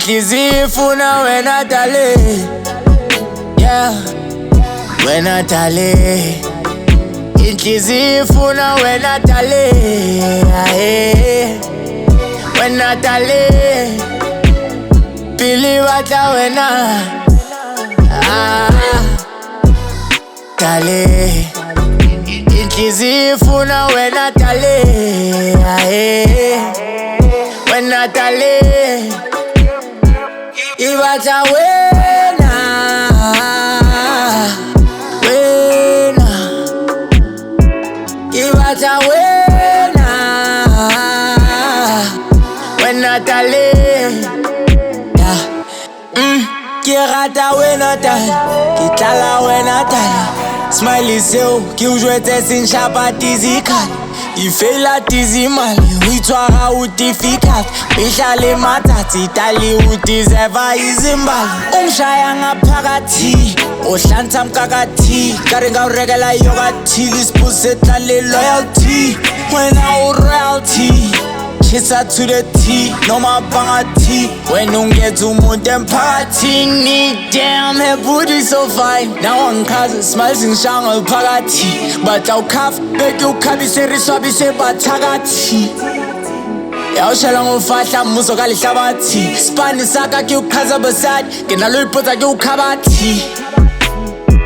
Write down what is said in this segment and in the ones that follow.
Inhliziyo ifuna wena dale, yeah, wena dale. Inhliziyo ifuna wena dale, wena dale. Pili batla wena, dale. Inhliziyo ifuna wena dale, wena dale. Ibatla wena, wena. Ibatla wena, wena dale. Ke rata wena dale, ke tlala wena dale. Smiley seo, ke o jwetse seng shapa dizikale. Ifela dizimale, o itshwara o difficult. Mihla le matsatsi dale o deserva izimbali. Ungishaya ngaphakathi, ohlanza mkakathi. Kare ngawurekela yogathi, lisipuse dale loyalty. Wena u-royalty, chisa to the T, noma banga T. When ungetha umuntu emphakathini, damn her booty so fine. Now angikhazi smile singishanga phakathi. Batla ukhaf, beke ukhabise riswabise bathakathi. Yawushela ngofahla muso kalihlabathi. Spani saka ke ukhaza beside, ke nalo ipotsa ke ukhabathi.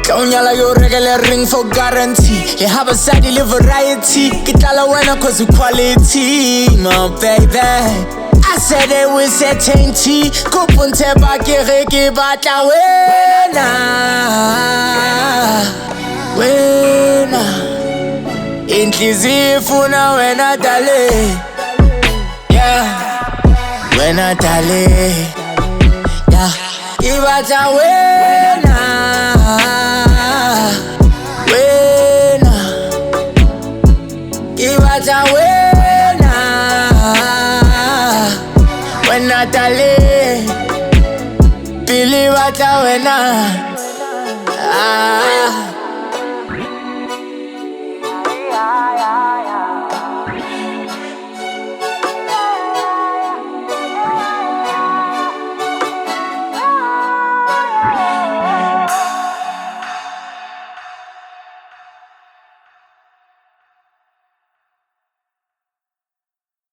Unyala yo regular ring for guarantee. You have a side, you live variety. Get all wena cause of quality, my baby. I said it with certainty. Kupunte bakire ke batla wena, wena. Inhliziyo ifuna wena dale, yeah, wena dale, yeah. Ibatla wena, wena. Ibatla wena, wena dale. Pili batla wena,